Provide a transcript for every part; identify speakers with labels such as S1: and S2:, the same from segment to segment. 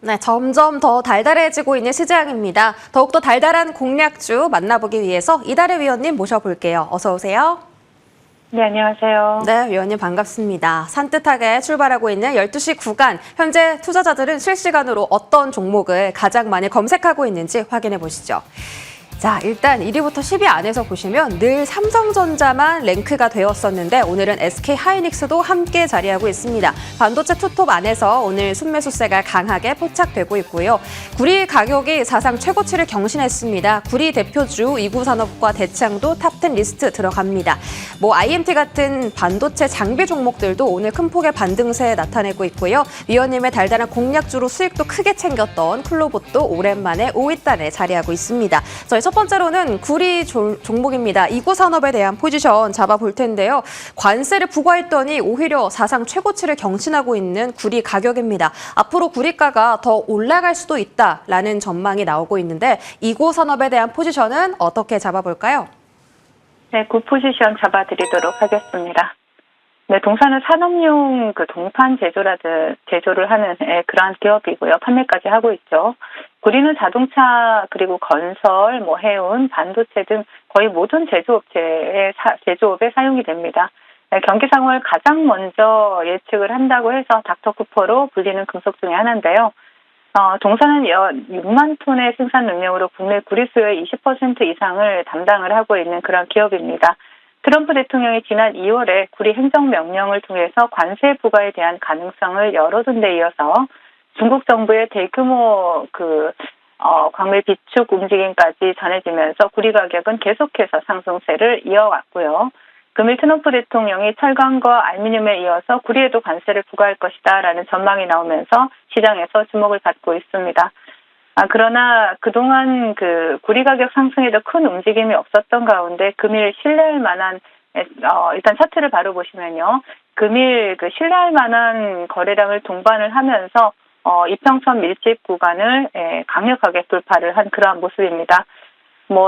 S1: 네, 점점 더 달달해지고 있는 시장입니다. 더욱더 달달한 공략주 만나보기 위해서 이달의 위원님 모셔볼게요. 어서 오세요.
S2: 네, 안녕하세요.
S1: 네, 위원님 반갑습니다. 산뜻하게 출발하고 있는 12시 구간, 현재 투자자들은 실시간으로 어떤 종목을 가장 많이 검색하고 있는지 확인해 보시죠. 자, 일단 1위부터 10위 안에서 보시면 늘 삼성전자만 랭크가 되었었는데 오늘은 SK하이닉스도 함께 자리하고 있습니다. 반도체 투톱 안에서 오늘 순매수세가 강하게 포착되고 있고요. 구리 가격이 사상 최고치를 경신했습니다. 구리 대표주 이구산업과 대창도 탑10 리스트 들어갑니다. IMT 같은 반도체 장비 종목들도 오늘 큰 폭의 반등세 나타내고 있고요. 위원님의 달달한 공략주로 수익도 크게 챙겼던 클로봇도 오랜만에 5위단에 자리하고 있습니다. 저희 첫 번째로는 구리 종목입니다. 이구산업에 대한 포지션 잡아볼 텐데요. 관세를 부과했더니 오히려 사상 최고치를 경신하고 있는 구리 가격입니다. 앞으로 구리가가 더 올라갈 수도 있다라는 전망이 나오고 있는데 이구산업에 대한 포지션은 어떻게 잡아볼까요?
S2: 네, 그 포지션 잡아드리도록 하겠습니다. 네, 동사는 산업용 동판 제조를 하는 그러한 기업이고요. 판매까지 하고 있죠. 구리는 자동차 그리고 건설, 해운, 반도체 등 거의 모든 제조업에 사용이 됩니다. 네, 경기 상황을 가장 먼저 예측을 한다고 해서 닥터쿠퍼로 불리는 금속 중에 하나인데요. 동사는 연 6만 톤의 생산 능력으로 국내 구리 수요의 20% 이상을 담당을 하고 있는 그런 기업입니다. 트럼프 대통령이 지난 2월에 구리 행정명령을 통해서 관세 부과에 대한 가능성을 열어둔 데 이어서 중국 정부의 대규모 광물 비축 움직임까지 전해지면서 구리 가격은 계속해서 상승세를 이어왔고요. 금일 트럼프 대통령이 철강과 알루미늄에 이어서 구리에도 관세를 부과할 것이다라는 전망이 나오면서 시장에서 주목을 받고 있습니다. 그러나 그동안 구리 가격 상승에도 큰 움직임이 없었던 가운데 금일 신뢰할 만한 일단 차트를 바로 보시면요. 금일 신뢰할 만한 거래량을 동반을 하면서 이평선 밀집 구간을 강력하게 돌파를 한 그러한 모습입니다.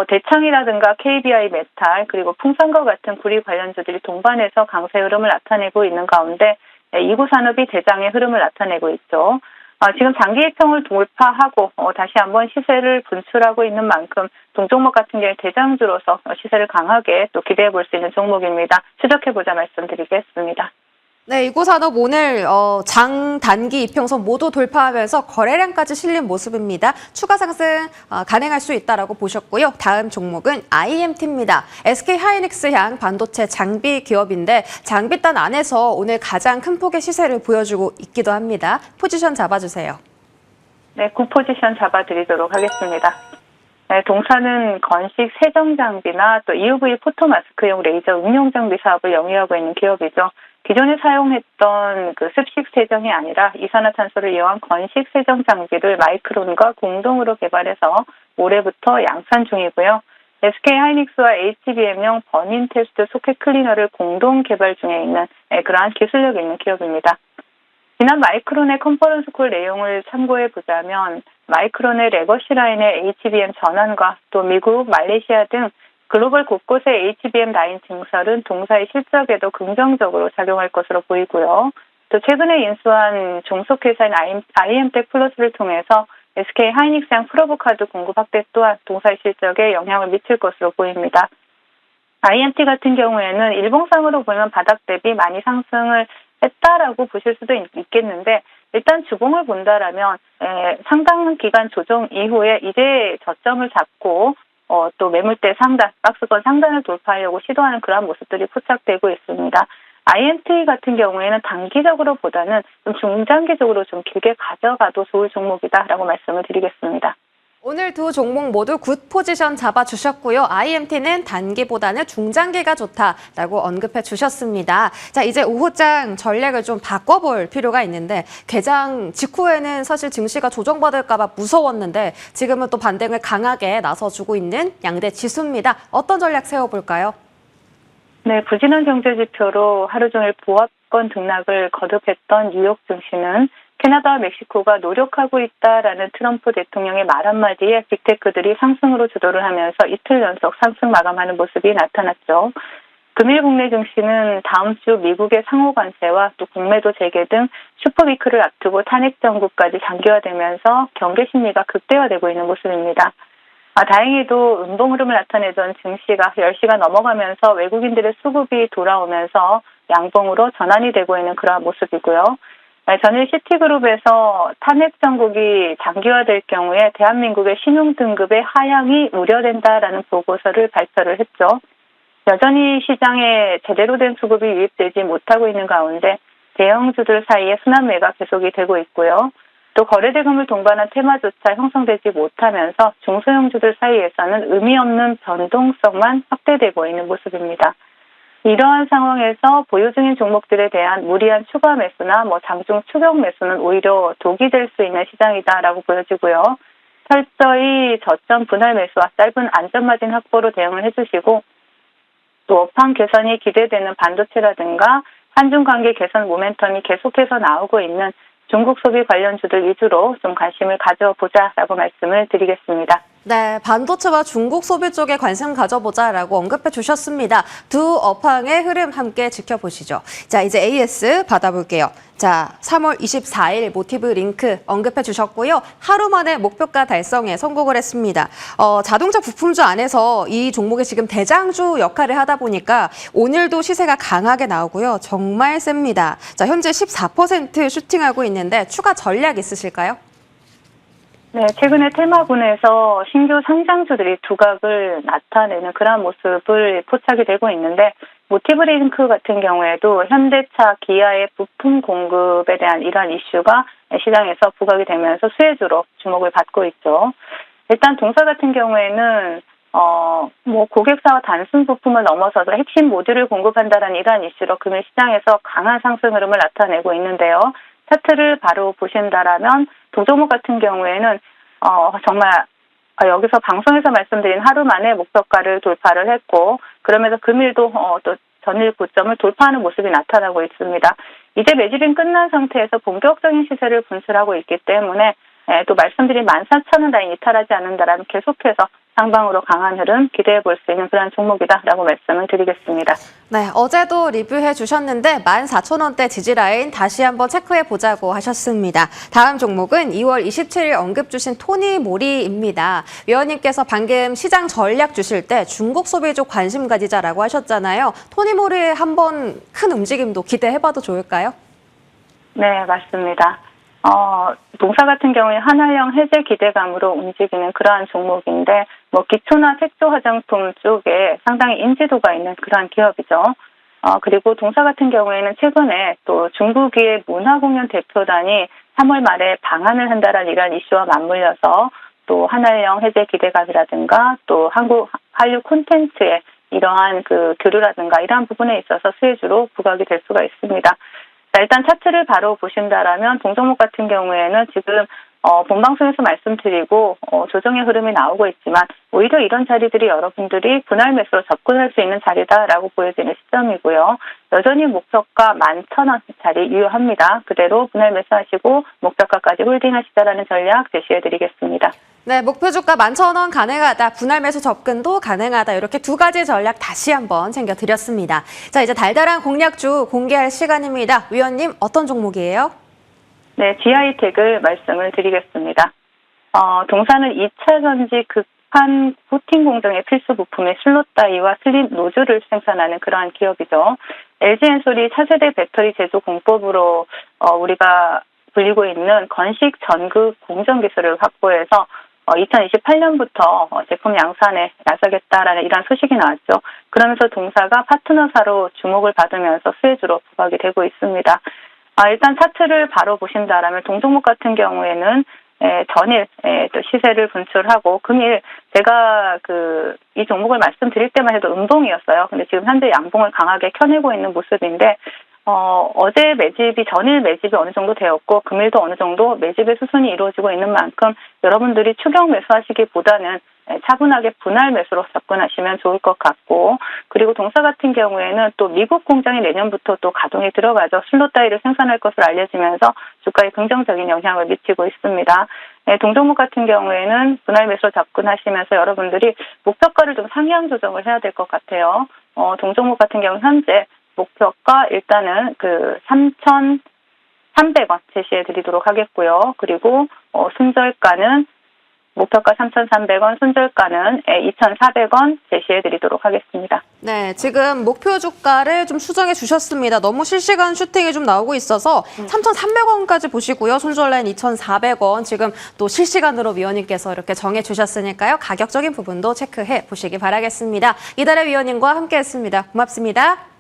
S2: 대창이라든가 KBI 메탈 그리고 풍선과 같은 구리 관련주들이 동반해서 강세 흐름을 나타내고 있는 가운데 이구산업이 대장의 흐름을 나타내고 있죠. 지금 장기 이평을 돌파하고 다시 한번 시세를 분출하고 있는 만큼 동종목 같은 경우에 대장주로서 시세를 강하게 또 기대해 볼 수 있는 종목입니다. 추적해보자 말씀드리겠습니다.
S1: 네, 이구산업 오늘 장, 단기, 이평선 모두 돌파하면서 거래량까지 실린 모습입니다. 추가 상승 가능할 수 있다라고 보셨고요. 다음 종목은 IMT입니다. SK하이닉스향 반도체 장비 기업인데 장비단 안에서 오늘 가장 큰 폭의 시세를 보여주고 있기도 합니다. 포지션 잡아주세요.
S2: 네, 그 포지션 잡아드리도록 하겠습니다. 네, 동사는 건식 세정 장비나 또 EUV 포토마스크용 레이저 응용 장비 사업을 영위하고 있는 기업이죠. 기존에 사용했던 습식 세정이 아니라 이산화탄소를 이용한 건식 세정 장비를 마이크론과 공동으로 개발해서 올해부터 양산 중이고요. SK하이닉스와 HBM용 버닌 테스트 소켓 클리너를 공동 개발 중에 있는 그러한 기술력 있는 기업입니다. 지난 마이크론의 컨퍼런스 콜 내용을 참고해 보자면 마이크론의 레거시 라인의 HBM 전환과 또 미국, 말레이시아 등 글로벌 곳곳의 HBM 라인 증설은 동사의 실적에도 긍정적으로 작용할 것으로 보이고요. 또 최근에 인수한 종속회사인 IM텍 플러스를 통해서 SK하이닉스향 프로브카드 공급 확대 또한 동사의 실적에 영향을 미칠 것으로 보입니다. IMT 같은 경우에는 일봉상으로 보면 바닥 대비 많이 상승을 했다라고 보실 수도 있겠는데 일단 주봉을 본다라면 상당 기간 조정 이후에 이제 저점을 잡고 또 매물대 상단, 박스권 상단을 돌파하려고 시도하는 그런 모습들이 포착되고 있습니다. IMT 같은 경우에는 단기적으로 보다는 좀 중장기적으로 좀 길게 가져가도 좋을 종목이다라고 말씀을 드리겠습니다.
S1: 오늘 두 종목 모두 굿 포지션 잡아주셨고요. IMT는 단기보다는 중장기가 좋다라고 언급해 주셨습니다. 자, 이제 오후장 전략을 좀 바꿔볼 필요가 있는데 개장 직후에는 사실 증시가 조정받을까 봐 무서웠는데 지금은 또 반등을 강하게 나서주고 있는 양대 지수입니다. 어떤 전략 세워볼까요?
S2: 네, 부진한 경제지표로 하루 종일 보합권 등락을 거듭했던 뉴욕 증시는 캐나다와 멕시코가 노력하고 있다라는 트럼프 대통령의 말 한마디에 빅테크들이 상승으로 주도를 하면서 이틀 연속 상승 마감하는 모습이 나타났죠. 금일 국내 증시는 다음 주 미국의 상호 관세와 또 공매도 재개 등 슈퍼위크를 앞두고 탄핵 정부까지 장기화되면서 경계 심리가 극대화되고 있는 모습입니다. 다행히도 음봉 흐름을 나타내던 증시가 10시가 넘어가면서 외국인들의 수급이 돌아오면서 양봉으로 전환이 되고 있는 그러한 모습이고요. 전일 시티그룹에서 탄핵 정국이 장기화될 경우에 대한민국의 신용등급의 하향이 우려된다라는 보고서를 발표를 했죠. 여전히 시장에 제대로 된 수급이 유입되지 못하고 있는 가운데 대형주들 사이에 순환매가 계속이 되고 있고요. 또 거래대금을 동반한 테마조차 형성되지 못하면서 중소형주들 사이에서는 의미 없는 변동성만 확대되고 있는 모습입니다. 이러한 상황에서 보유 중인 종목들에 대한 무리한 추가 매수나 장중 추격 매수는 오히려 독이 될 수 있는 시장이다라고 보여지고요. 철저히 저점 분할 매수와 짧은 안전마진 확보로 대응을 해주시고 또 업황 개선이 기대되는 반도체라든가 한중 관계 개선 모멘텀이 계속해서 나오고 있는 중국 소비 관련주들 위주로 좀 관심을 가져보자라고 말씀을 드리겠습니다.
S1: 네, 반도체와 중국 소비 쪽에 관심 가져보자라고 언급해 주셨습니다. 두 업황의 흐름 함께 지켜보시죠. 자, 이제 AS 받아볼게요. 자, 3월 24일 모티브 링크 언급해 주셨고요. 하루 만에 목표가 달성에 성공을 했습니다. 자동차 부품주 안에서 이 종목이 지금 대장주 역할을 하다 보니까 오늘도 시세가 강하게 나오고요. 정말 셉니다. 자, 현재 14% 슈팅하고 있는데 추가 전략 있으실까요?
S2: 네, 최근에 테마군에서 신규 상장주들이 두각을 나타내는 그런 모습을 포착이 되고 있는데 모티브링크 같은 경우에도 현대차, 기아의 부품 공급에 대한 이러한 이슈가 시장에서 부각이 되면서 수혜주로 주목을 받고 있죠. 일단 동사 같은 경우에는 고객사와 단순 부품을 넘어서서 핵심 모듈을 공급한다는 이러한 이슈로 금일 시장에서 강한 상승 흐름을 나타내고 있는데요. 차트를 바로 보신다라면 도종목 같은 경우에는 정말 여기서 방송에서 말씀드린 하루 만에 목표가를 돌파를 했고 그러면서 금일도 또 전일 고점을 돌파하는 모습이 나타나고 있습니다. 이제 매집은 끝난 상태에서 본격적인 시세를 분출하고 있기 때문에 또 말씀드린 14,000원 라인 이탈하지 않는다라면 계속해서 상방으로 강한 흐름 기대해 볼 수 있는 그런 종목이다라고 말씀을 드리겠습니다.
S1: 네, 어제도 리뷰해 주셨는데 14,000원대 지지라인 다시 한번 체크해 보자고 하셨습니다. 다음 종목은 2월 27일 언급 주신 토니모리입니다. 위원님께서 방금 시장 전략 주실 때 중국 소비 쪽 관심 가지자라고 하셨잖아요. 토니모리 한번 큰 움직임도 기대해 봐도 좋을까요?
S2: 네, 맞습니다. 동사 같은 경우에 한화형 해제 기대감으로 움직이는 그러한 종목인데 기초나 색조 화장품 쪽에 상당히 인지도가 있는 그러한 기업이죠. 그리고 동사 같은 경우에는 최근에 또 중국의 문화공연 대표단이 3월 말에 방한을 한다라는 이러한 이슈와 맞물려서 또 한화형 해제 기대감이라든가 또 한류 콘텐츠의 이러한 교류라든가 이러한 부분에 있어서 수혜주로 부각이 될 수가 있습니다. 자, 일단 차트를 바로 보신다라면 동종목 같은 경우에는 지금 본방송에서 말씀드리고 조정의 흐름이 나오고 있지만 오히려 이런 자리들이 여러분들이 분할 매수로 접근할 수 있는 자리다라고 보여지는 시점이고요. 여전히 목표가 11,000원 자리 유효합니다. 그대로 분할 매수하시고 목표가까지 홀딩하시자라는 전략 제시해드리겠습니다.
S1: 네, 목표 주가 11,000원 가능하다, 분할 매수 접근도 가능하다 이렇게 두 가지 전략 다시 한번 챙겨드렸습니다. 자, 이제 달달한 공략주 공개할 시간입니다. 위원님 어떤 종목이에요?
S2: 네, GI텍을 말씀을 드리겠습니다. 동사는 2차 전지 극한 코팅 공정의 필수 부품의 슬롯 다이와 슬립 노즐을 생산하는 그러한 기업이죠. LG엔솔이 차세대 배터리 제조 공법으로 우리가 불리고 있는 건식 전극 공정 기술을 확보해서 2028년부터 제품 양산에 나서겠다라는 이러한 소식이 나왔죠. 그러면서 동사가 파트너사로 주목을 받으면서 수혜주로 부각이 되고 있습니다. 일단 차트를 바로 보신다라면 동종목 같은 경우에는 전일 또 시세를 분출하고 금일 제가 이 종목을 말씀드릴 때만 해도 음봉이었어요. 근데 지금 현재 양봉을 강하게 켜내고 있는 모습인데 어제 전일 매집이 어느 정도 되었고 금일도 어느 정도 매집의 수순이 이루어지고 있는 만큼 여러분들이 추격 매수하시기보다는 차분하게 분할 매수로 접근하시면 좋을 것 같고 그리고 동사 같은 경우에는 또 미국 공장이 내년부터 또 가동이 들어가죠. 슬롯 다이를 생산할 것으로 알려지면서 주가에 긍정적인 영향을 미치고 있습니다. 동종목 같은 경우에는 분할 매수로 접근하시면서 여러분들이 목표가를 좀 상향 조정을 해야 될 것 같아요. 동종목 같은 경우 현재 목표가 일단은 그 3,300원 제시해 드리도록 하겠고요. 그리고 순저가는 목표가 3,300원, 순저가는 2,400원 제시해 드리도록 하겠습니다.
S1: 네, 지금 목표 주가를 좀 수정해 주셨습니다. 너무 실시간 슈팅이 좀 나오고 있어서 3,300원까지 보시고요. 손절라인 2,400원 지금 또 실시간으로 위원님께서 이렇게 정해 주셨으니까요. 가격적인 부분도 체크해 보시기 바라겠습니다. 이달의 위원님과 함께했습니다. 고맙습니다.